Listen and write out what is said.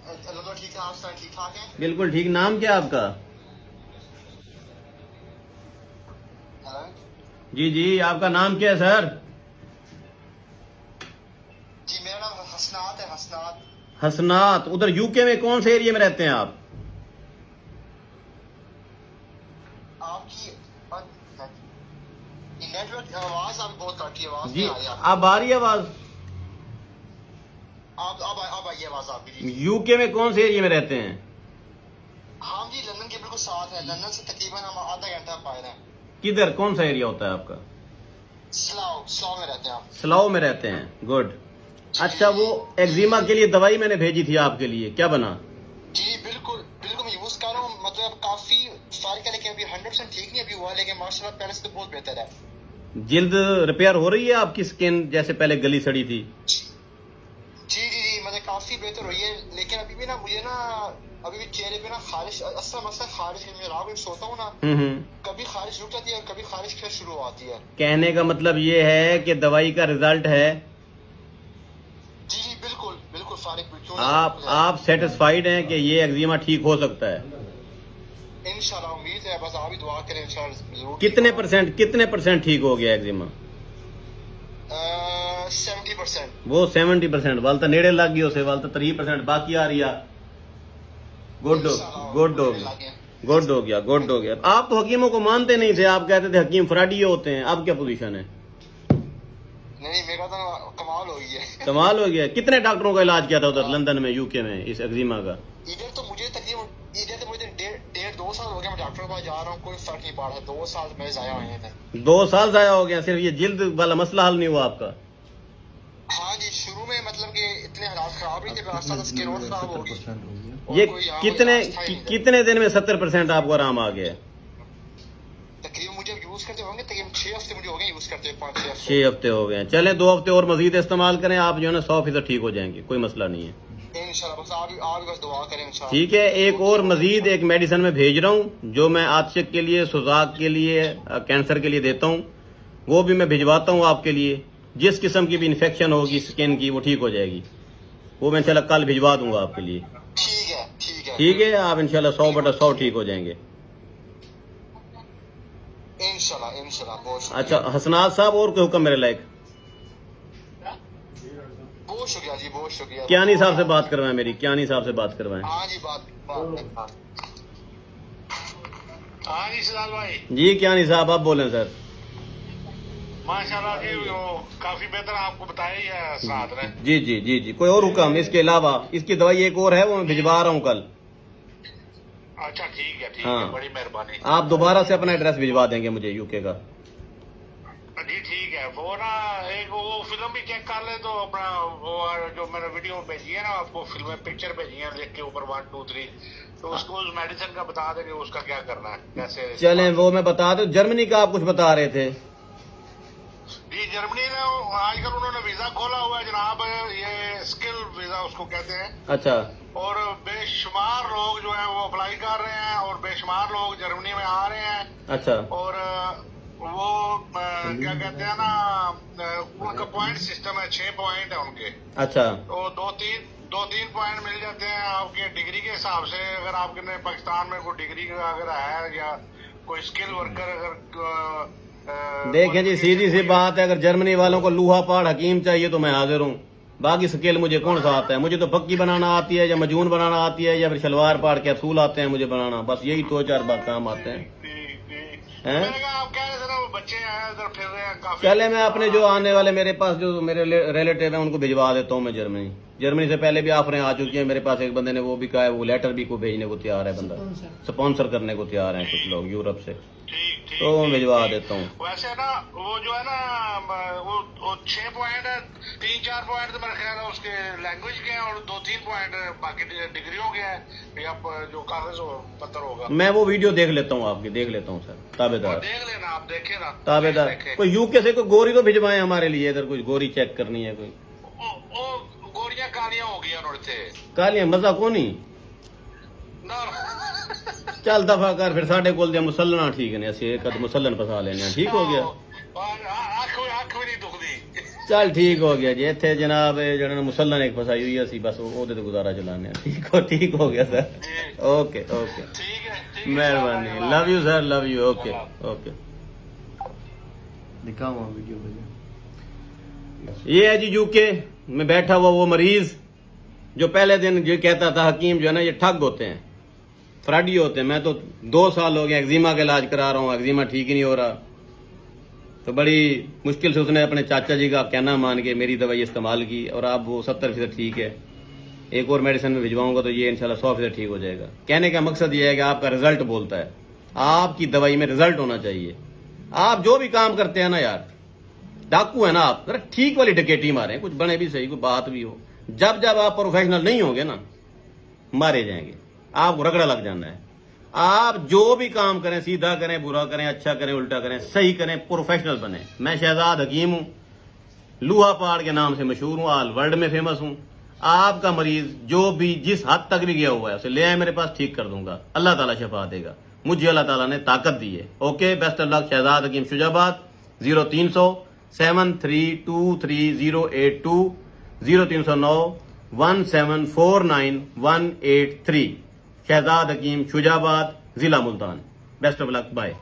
तो ठीक है, आप सर ठीक ठाक हैं? बिल्कुल ठीक। नाम क्या आपका? हेलो जी जी, आपका नाम क्या है सर? जी, मेरा नाम हसनात है, हसनात। हसनात। उधर यूके में कौन से एरिया में रहते हैं आप? आपकी नेटवर्क आवाज आपकी बहुत कट रही है, आवाज जी, नहीं आ रही आपकी। अब आ रही है आवाज? अब आइए आवाज आपकी जी। यूके में कौन से एरिया में रहते हैं? हाँ जी, लंदन के बिल्कुल साथ है। लंदन से तकरीबन हम आधा घंटा पाए हैं। किधर, कौन सा एरिया होता है आपका? स्लाव में रहते हैं आप। स्लाव में रहते हैं। गुड। अच्छा, वो एक्जिमा के लिए दवाई मैंने भेजी थी आपके लिए, क्या बना? जी बिल्कुल बिल्कुल, मैं यूज कर रहा हूँ। मतलब काफी फर्क है, लेकिन अभी 100% ठीक नहीं अभी हुआ, लेकिन माशाल्लाह पहले से तो बहुत बेहतर है। जिल्द रिपेयर हो रही है आपकी? स्किन जैसे पहले गली सड़ी थी? जी जी जी, मतलब काफी बेहतर हुई है, लेकिन अभी भी ना मुझे ना अभी भी चेहरे पे ना खारिश, असल मसला खारिश है। मैं रात में सोता हूँ ना, कभी खारिश रुक जाती है और कभी खारिश फिर शुरू होती है। कहने का मतलब ये है कि दवाई का रिजल्ट है। जी जी बिल्कुल बिल्कुल, फारिग आप सेटिस्फाइड हैं कि ये एक्जिमा ठीक हो सकता है? इंशाल्लाह उम्मीद है, बस आप भी दुआ करें इंशाल्लाह जरूर। कितने परसेंट ठीक हो गया एक्जिमा? 70%। वो 70%। वाल तो नेड़े लग गई उसे, वाल तो 3% बाकी आ रही है। गुड गुड हो गया, गुड हो गया, गुड हो गया। आप तो हकीमों को मानते नहीं थे, आप कहते थे हकीम फ्रॉडी होते हैं। अब क्या पोजीशन है? नहीं, मेरा तो कमाल हो गई है। कमाल हो गया। कितने डॉक्टरों का इलाज किया था उधर लंदन में, यूके में, इस एक्जिमा का? इधर तो मुझे तकरीबन 1.5-2 साल हो गया, मैं डॉक्टर के पास जा रहा हूँ, कोई फर्क नहीं पड़ रहा। 2 साल मेरे जाया हुए हैं। 2 साल जाया हो गया, सिर्फ ये जिल्द वाला मसला हल नहीं हुआ आपका? हाँ जी, शुरू में मतलब कि इतने हालात खराब नहीं थे, फिर आस्ता आस्ता स्किन और खराब होगी। ये कितने दिन में 70% आपको आराम आ गया? तकरीबन मुझे यूज करते होंगे तकरीबन 6 हफ्ते मुझे हो गए यूज करते, 5-6 हफ्ते। 6 हफ्ते हो गए। चले 2 हफ्ते और मजीद इस्तेमाल करें, आप जो है ना 100% ठीक हो जाएंगे, कोई मसला नहीं है। इंशाल्लाह, बस आप बस दुआ करें इंशाल्लाह। ठीक है। एक और मजीद एक मेडिसिन में भेज रहा हूँ, जो मैं आतिशक के लिए, सुजाक के लिए, कैंसर के लिए देता हूँ, वो भी मैं भिजवाता हूँ आपके लिए। जिस किस्म की भी इन्फेक्शन होगी स्किन की, वो ठीक हो जाएगी। वो मैं इंशाल्लाह कल भिजवा दूंगा आपके लिए। ठीक है ठीक है ठीक है, आप इंशाल्लाह 100/100 ठीक हो जाएंगे। इंशाल्लाह इंशाल्लाह, बहुत शुक्रिया। अच्छा हसनात साहब, और कोई हुक्म मेरे लायक? बहुत शुक्रिया जी, बहुत शुक्रिया। कियानी साहब से बात करवाएं, मेरी कियानी साहब से बात करवाएं। हाँ जी, बात। हाँ जी सिद्धार्थ भाई। जी कियानी साहब, आप बोलें सर। माशाल्लाह जी, वो काफी बेहतर आपको बताया ही है साथ में। जी जी जी जी, कोई और हुक्म इसके अलावा? इसकी दवाई एक और है, वो मैं भिजवा रहा हूँ कल। अच्छा ठीक है, हाँ, बड़ी मेहरबानी। आप दोबारा से अपना एड्रेस भिजवा देंगे मुझे यूके का? जी ठीक है। वो ना एक वो फिल्म भी चेक कर ले तो अपना, वो जो मैंने वीडियो भेजी है ना आपको, फिल्म पिक्चर भेजी है लिख के ऊपर 1 2 3, तो उसको उस मेडिसिन का बता देंगे, उसका क्या करना है, कैसे। चलें, वो मैं बता दूं। जर्मनी का आप कुछ बता रहे थे? जी, जर्मनी ने आजकल उन्होंने वीजा खोला हुआ है जनाब, ये स्किल वीजा उसको कहते हैं। अच्छा। और बेशुमार लोग जो है वो अप्लाई कर रहे हैं, और बेशुमार लोग जर्मनी में आ रहे हैं। अच्छा। और वो क्या कहते हैं ना, उनका पॉइंट सिस्टम है, 6 पॉइंट है उनके। अच्छा। तो 2-3 पॉइंट मिल जाते हैं आपके डिग्री के हिसाब से। अगर आपने पाकिस्तान में कोई डिग्री अगर है, या कोई स्किल वर्कर अगर देखें जी, सीधी सी बात है, अगर जर्मनी वालों को लूहा पाड़ हकीम चाहिए तो मैं हाजिर हूँ। बाकी स्किल मुझे कौन सा आता है? मुझे तो पक्की बनाना आती है, या मजून बनाना आती है, या फिर शलवार पाड़ के असूल आते हैं मुझे बनाना। बस यही 2-4 बात काम आते हैं। आप कह रहे थे ना वो बच्चे हैं इधर फिर रहे हैं काफी। चले, मैं अपने जो आने वाले मेरे पास जो मेरे रिलेटिव हैं उनको भिजवा देता हूँ मैं जर्मनी से। पहले भी ऑफरें आ चुकी हैं मेरे पास। एक बंदे ने वो भी कहा है, वो लेटर भी को भेजने को तैयार है, बंदा स्पॉन्सर करने को तैयार है कुछ लोग यूरोप से, तो मैं भिजवा देता हूँ। वैसे ना वो जो है ना, वो 6 पॉइंट है, 3-4 पॉइंट तो मेरा ख्याल है उसके लैंग्वेज के हैं, और 2-3 पॉइंट बाकी डिग्रियों के हैं, या जो कागज पत्र होगा। मैं वो वीडियो देख लेता हूँ आपकी, देख लेता हूँ सर। ताबेदार देख लेना, आप देखे ना ताबेदार। कोई यूके से कोई गोरी तो भिजवाएं हमारे लिए, अगर कुछ गोरी चेक करनी है कोई। गोरियां कालियां हो गई उनसे। कालियां मजा को नहीं चल दफा कर फिर साढ़े कोल दे मुसलना ठीक ने, असं एक मुसलन फसा लेने, ठीक हो गया। अख भी नहीं दुखदी। चल ठीक हो गया जी। इतने जनाब जरा मुसलन एक फसाई हुई सी, बस ओदे ते गुजारा चलाने। ठीक हो गया सर। ओके ओके, ठीक है, मेहरबानी। Love you sir, love you. Okay okay, दिखाऊँ वीडियो भैया। ये है जी यूके में बैठा हुआ वो मरीज जो पहले दिन जो कहता था हकीम जो है ना ये ठग होते हैं, फ्रॉडी होते हैं। मैं तो 2 साल हो गए एक्जिमा का इलाज करा रहा हूँ, एक्जिमा ठीक ही नहीं हो रहा। तो बड़ी मुश्किल से उसने अपने चाचा जी का कहना मान के मेरी दवाई इस्तेमाल की और अब वो 70% ठीक है। एक और मेडिसिन में भिजवाऊंगा तो ये इंशाल्लाह 100% ठीक हो जाएगा। कहने का मकसद ये है कि आपका रिजल्ट बोलता है, आपकी दवाई में रिजल्ट होना चाहिए। आप जो भी काम करते हैं ना यार, डाकू है ना आप, जरा ठीक वाली डकैती मारें, कुछ बने भी सही, कोई बात भी हो। जब जब आप प्रोफेशनल नहीं होंगे ना, मारे जाएंगे, आपको रगड़ा लग जाना है। आप जो भी काम करें, सीधा करें, बुरा करें, अच्छा करें, उल्टा करें, सही करें, प्रोफेशनल बने। मैं शहजाद हकीम हूं, लूहा पहाड़ के नाम से मशहूर हूं, ऑल वर्ल्ड में फेमस हूं। आपका मरीज जो भी जिस हद तक भी गया हुआ है उसे ले आए मेरे पास, ठीक कर दूंगा। अल्लाह ताला शफा देगा, मुझे अल्लाह ताला ने ताकत दी है। Okay, best of luck. Shahzad Hakeem Shujabad 0300 73230820 0309 1749183। Shahzad Hakeem Shujabad, जिला Multan. Best of luck, bye.